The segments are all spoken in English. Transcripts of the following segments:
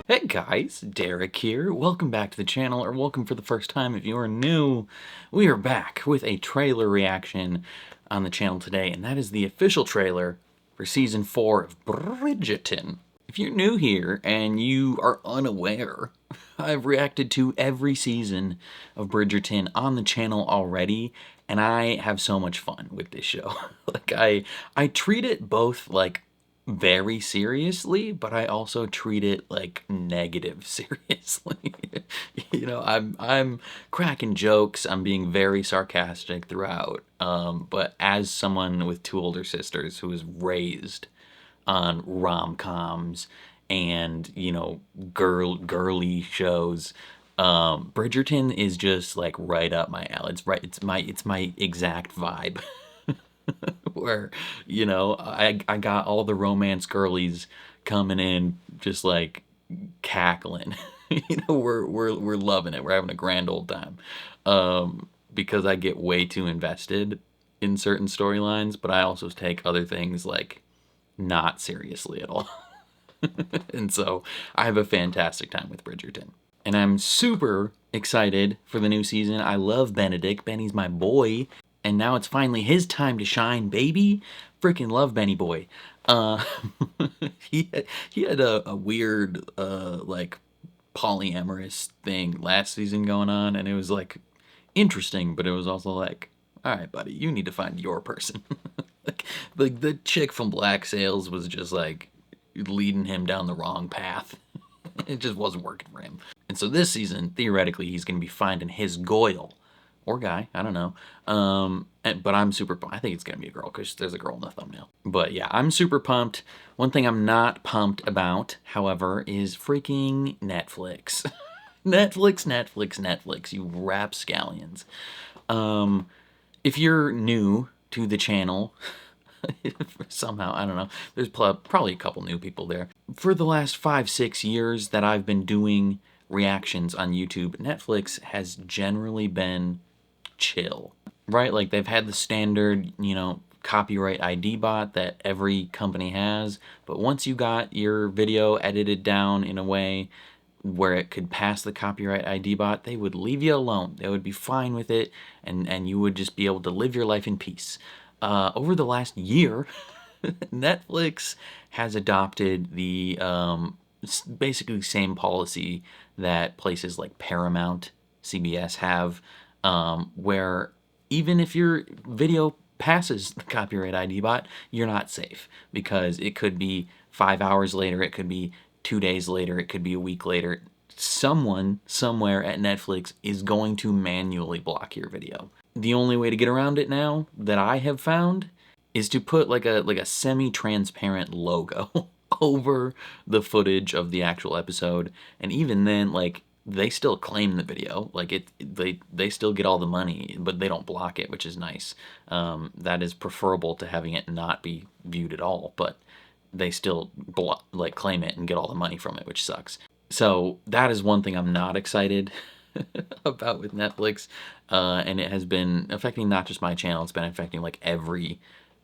Hey guys, Derek here. Welcome back to the channel, or welcome for the first time if you are new. We are back with a trailer reaction on the channel today, and that is the official trailer for Season 4 of Bridgerton. If you're new here and you are unaware, I've reacted to every season of Bridgerton on the channel already, and I have so much fun with this show. I treat it both like very seriously, but I also treat it like negative seriously. I'm cracking jokes, I'm being very sarcastic throughout. But as someone with two older sisters who was raised on rom-coms and, girly shows, Bridgerton is just like right up my alley. It's my exact vibe. Where, I got all the romance girlies coming in just like cackling. We're loving it. We're having a grand old time. Because I get way too invested in certain storylines, but I also take other things like not seriously at all. And so I have a fantastic time with Bridgerton. And I'm super excited for the new season. I love Benedict. Benny's my boy. And now it's finally his time to shine, baby. Freaking love Benny boy. Uh, he had a weird, like, polyamorous thing last season going on. And it was, like, interesting. But it was also like, all right, buddy, you need to find your person. like the chick from Black Sails was just, like, leading him down the wrong path. It just wasn't working for him. And so this season, theoretically, he's going to be finding his Goyle. Or guy, I don't know. But I'm super pumped. I think it's going to be a girl because there's a girl in the thumbnail. But yeah, I'm super pumped. One thing I'm not pumped about, however, is freaking Netflix. Netflix, you rapscallions. If you're new to the channel, somehow, I don't know, there's probably a couple new people there. For the last 5-6 years that I've been doing reactions on YouTube, Netflix has generally been chill, right? Like they've had the standard, copyright ID bot that every company has, but once you got your video edited down in a way where it could pass the copyright ID bot, they would leave you alone. They would be fine with it, and you would just be able to live your life in peace. Over the last year, Netflix has adopted the basically same policy that places like Paramount, CBS have, where even if your video passes the copyright ID bot, you're not safe because it could be 5 hours later, it could be 2 days later, it could be a week later. Someone somewhere at Netflix is going to manually block your video. The only way to get around it now that I have found is to put like a semi-transparent logo over the footage of the actual episode, and even then, like, they still claim the video, like they still get all the money, but they don't block it, which is nice. That is preferable to having it not be viewed at all, but they still claim it and get all the money from it, which sucks. So that is one thing I'm not excited about with Netflix, and it has been affecting not just my channel, it's been affecting like every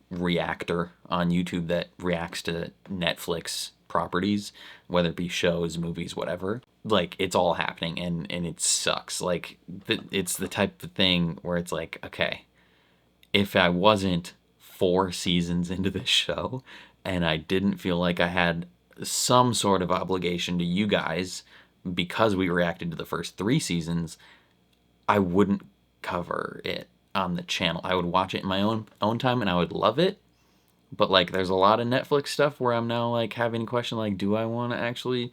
reactor on YouTube that reacts to Netflix properties, whether it be shows, movies, whatever. Like, it's all happening, and it sucks. Like, it's the type of thing where it's like, okay, if I wasn't 4 seasons into this show and I didn't feel like I had some sort of obligation to you guys because we reacted to the first 3 seasons, I wouldn't cover it on the channel. I would watch it in my own time and I would love it. But like, there's a lot of Netflix stuff where I'm now like having a question like, do I want to actually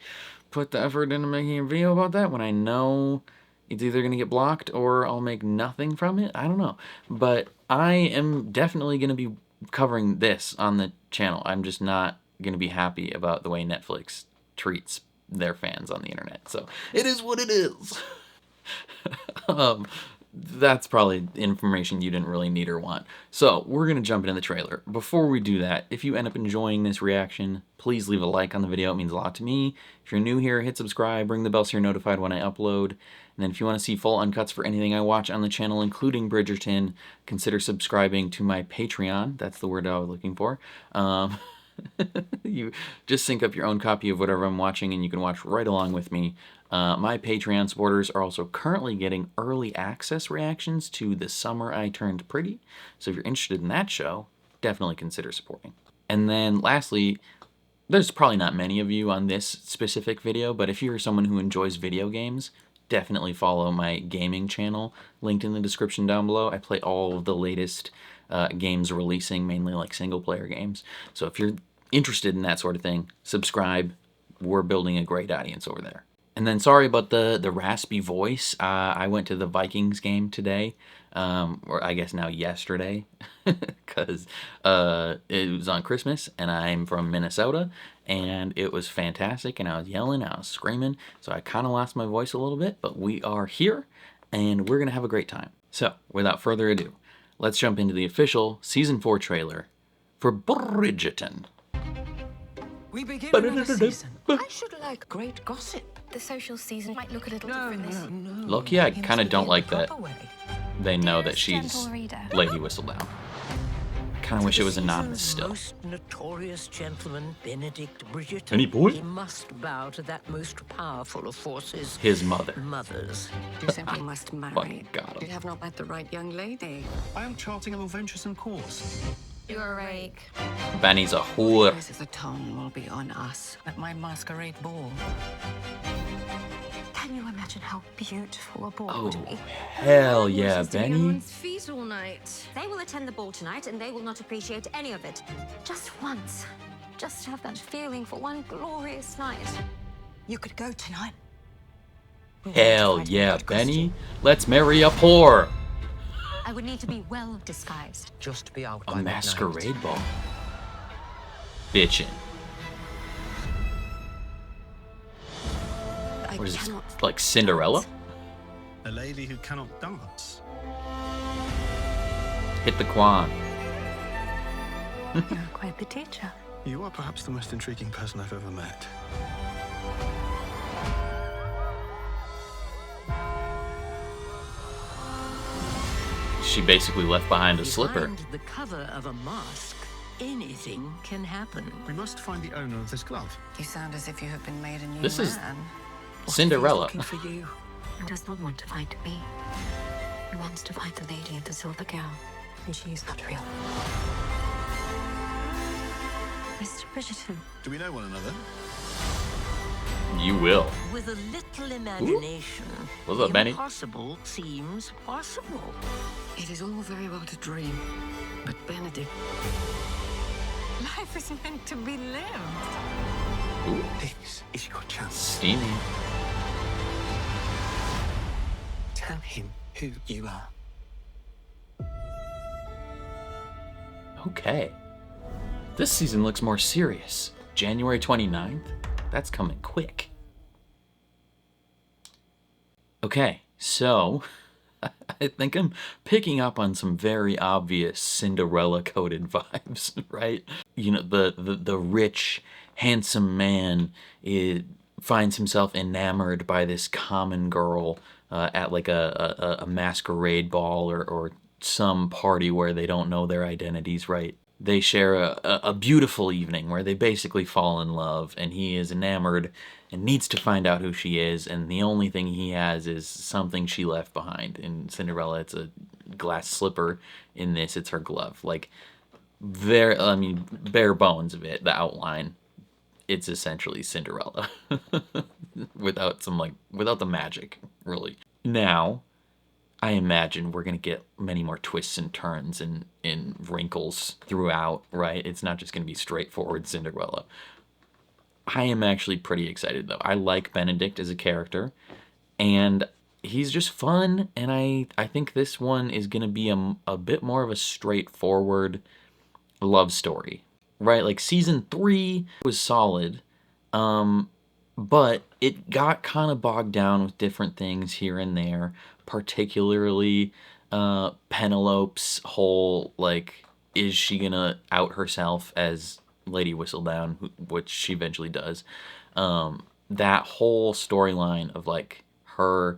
put the effort into making a video about that when I know it's either going to get blocked or I'll make nothing from it? I don't know. But I am definitely going to be covering this on the channel. I'm just not going to be happy about the way Netflix treats their fans on the internet. So it is what it is. That's probably information you didn't really need or want. So we're going to jump into the trailer. Before we do that, if you end up enjoying this reaction, please leave a like on the video. It means a lot to me. If you're new here, hit subscribe, ring the bell so you're notified when I upload. And then if you want to see full uncuts for anything I watch on the channel, including Bridgerton, consider subscribing to my Patreon. That's the word I was looking for. You just sync up your own copy of whatever I'm watching, and you can watch right along with me. My Patreon supporters are also currently getting early access reactions to The Summer I Turned Pretty, so if you're interested in that show, definitely consider supporting. And then lastly, there's probably not many of you on this specific video, but if you're someone who enjoys video games, definitely follow my gaming channel, linked in the description down below. I play all of the latest games releasing, mainly like single-player games. So if you're interested in that sort of thing, subscribe. We're building a great audience over there. And then sorry about the raspy voice. I went to the Vikings game today, or I guess now yesterday, because it was on Christmas, and I'm from Minnesota, and it was fantastic, and I was yelling, I was screaming, so I kind of lost my voice a little bit, but we are here, and we're going to have a great time. So, without further ado, let's jump into the official Season 4 trailer for Bridgerton. We begin another season. I should like great gossip. The social season might look a little different this year. Loki, I kind of don't like that Way. they know that Dearest she's gentle reader. Lady Whistledown. Kind of wish it was anonymous Season's still. most notorious gentleman, Benedict Bridgerton. Any boy? He must bow to that most powerful of forces. His mother. Mothers. You simply must marry. Fucking got You him. have not met the right young lady. I am charting a more venturesome course. You're a rake. Benny's a whore. Most of the tone will be on us. At my masquerade ball. Can you imagine how beautiful a ball Oh, would be? hell yeah, Benny. Feet all night. They will attend the ball tonight and they will not appreciate any of it. Just once. Just to have that feeling for one glorious night. You could go tonight. Hell yeah, Benny. Let's marry a whore. I would need to be well disguised. Just be out A by masquerade ball. Bitchin'. I What is this, cannot like Cinderella? A lady who cannot dance. Hit the quan. You're quite the teacher. You are perhaps the most intriguing person I've ever met. She basically left behind a slipper. Behind the cover of a mask, anything can happen. We must find the owner of this glove. You sound as if you have been made a new This is man. Cinderella. Looking for you. He does not want to fight me. He wants to fight the lady in the silver gown. And she is not real. Mr. Bridgerton. Do we know one another? You will. With a little imagination, What's up, the Benny? impossible seems possible. It is all very well to dream, but Benedict, Life is meant to be lived. This is your chance. Steamy. Tell him who you are. Okay. This season looks more serious. January 29th? That's coming quick. Okay, so I think I'm picking up on some very obvious Cinderella-coded vibes, right? You know, the rich, handsome man finds himself enamored by this common girl at like a masquerade ball or some party where they don't know their identities, right? They share a beautiful evening where they basically fall in love, and he is enamored and needs to find out who she is, and the only thing he has is something she left behind. In Cinderella, it's a glass slipper. In this, it's her glove. Like, bare bones of it, the outline, it's essentially Cinderella. without the magic, really. Now, I imagine we're going to get many more twists and turns and wrinkles throughout, right? It's not just going to be straightforward Cinderella. I am actually pretty excited, though. I like Benedict as a character, and he's just fun, and I think this one is going to be a bit more of a straightforward love story, right? Like, Season 3 was solid, but it got kind of bogged down with different things here and there, particularly Penelope's whole, like, is she gonna out herself as Lady Whistledown, which she eventually does. That whole storyline of, like, her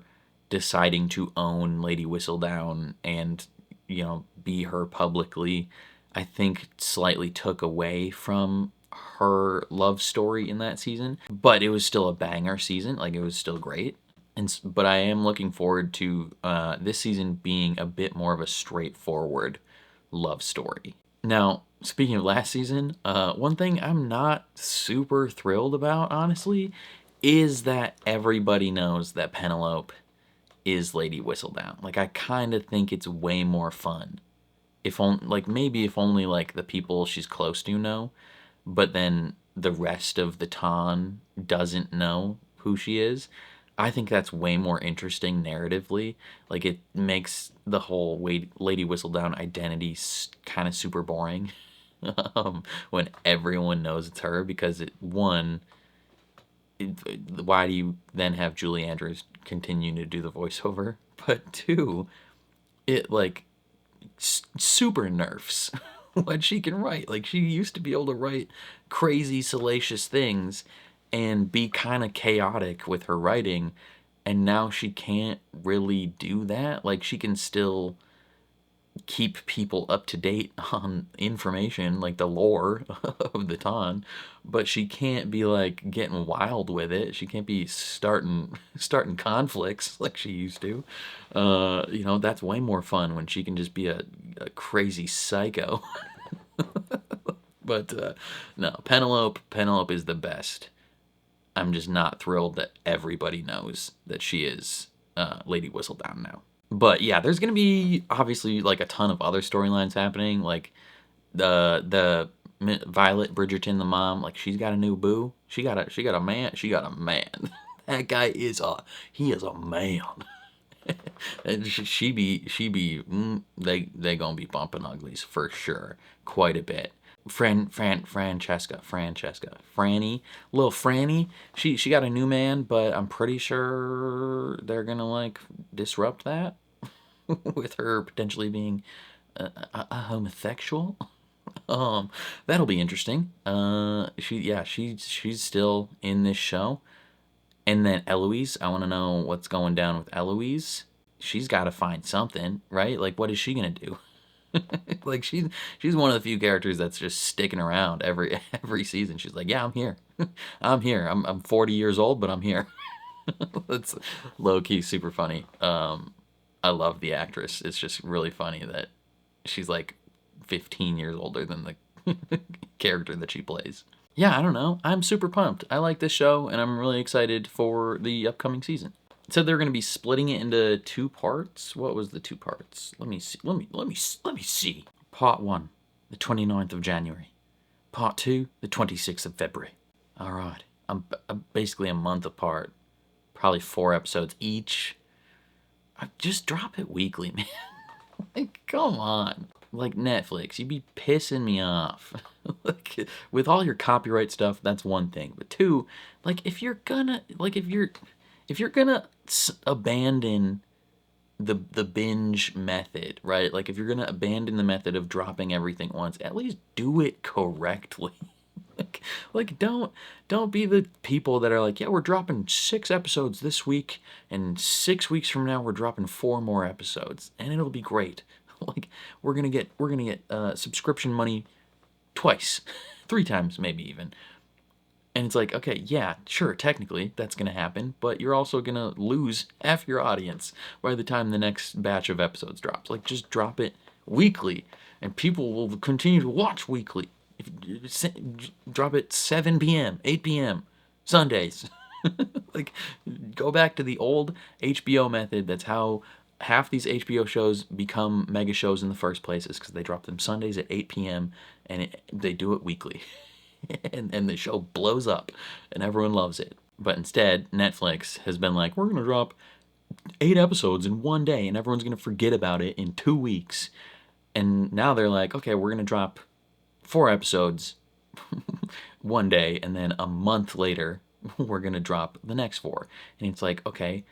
deciding to own Lady Whistledown and, you know, be her publicly, I think slightly took away from her love story in that season, but it was still a banger season. Like, it was still great. But I am looking forward to this season being a bit more of a straightforward love story. Now, speaking of last season, one thing I'm not super thrilled about, honestly, is that everybody knows that Penelope is Lady Whistledown. Like, I kind of think it's way more fun. If only, like, maybe if only, like, the people she's close to know, but then the rest of the Ton doesn't know who she is. I think that's way more interesting narratively. Like, it makes the whole Lady Whistledown identity kind of super boring when everyone knows it's her, because why do you then have Julie Andrews continue to do the voiceover? But two, it, like, super nerfs what she can write. Like, she used to be able to write crazy, salacious things and be kind of chaotic with her writing, and now she can't really do that. Like, she can still keep people up to date on information, like the lore of the Ton, but she can't be, like, getting wild with it. She can't be starting conflicts like she used to. That's way more fun when she can just be a crazy psycho. But no, Penelope is the best. I'm just not thrilled that everybody knows that she is Lady Whistledown now. But yeah, there's gonna be obviously, like, a ton of other storylines happening. Like, the Violet Bridgerton, the mom, like, she's got a new boo. She got a man. She got a man. That guy is a man. And they gonna be bumping uglies for sure, quite a bit. Francesca, Franny, little Franny. She got a new man, but I'm pretty sure they're gonna, like, disrupt that with her potentially being a homosexual. That'll be interesting. She's still in this show. And then Eloise, I want to know what's going down with Eloise. She's got to find something, right? Like, what is she gonna do? Like, she's one of the few characters that's just sticking around every season. She's like, yeah, I'm here. I'm here. I'm 40 years old, but I'm here. That's low key super funny. I love the actress. It's just really funny that she's, like, 15 years older than the character that she plays. Yeah, I don't know. I'm super pumped. I like this show, and I'm really excited for the upcoming season. It said they're going to be splitting it into 2 parts. What was the 2 parts? Let me see. Let me see. Part 1, the 29th of January. Part 2, the 26th of February. All right. I'm basically a month apart. Probably 4 episodes each. Just drop it weekly, man. Like, come on. Like, Netflix, you'd be pissing me off. Like, with all your copyright stuff, that's one thing. But 2, like, if you're gonna abandon the binge method, right? Like, if you're gonna abandon the method of dropping everything once, at least do it correctly. Like, don't be the people that are like, yeah, we're dropping 6 episodes this week, and 6 weeks from now we're dropping 4 more episodes, and it'll be great. Like, we're gonna get subscription money twice, 3 times maybe even. And it's like, okay, yeah, sure, technically that's gonna happen, but you're also gonna lose half your audience by the time the next batch of episodes drops. Like, just drop it weekly, and people will continue to watch weekly. Drop it 7 p.m., 8 p.m., Sundays. Like, go back to the old HBO method. That's how half these HBO shows become mega shows in the first place, is because they drop them Sundays at 8 p.m. and they do it weekly. and the show blows up and everyone loves it. But instead, Netflix has been like, we're going to drop 8 episodes in one day and everyone's going to forget about it in 2 weeks. And now they're like, okay, we're going to drop 4 episodes one day, and then a month later we're going to drop the next 4. And it's like, okay,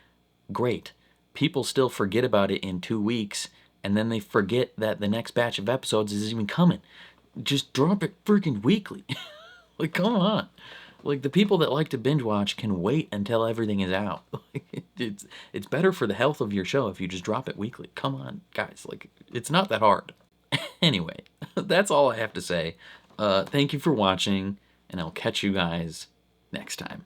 great. People still forget about it in 2 weeks, and then they forget that the next batch of episodes is even coming. Just drop it freaking weekly. Like, come on. Like, the people that like to binge watch can wait until everything is out. Like, it's better for the health of your show if you just drop it weekly. Come on, guys. Like, it's not that hard. Anyway, that's all I have to say. Thank you for watching. and I'll catch you guys next time.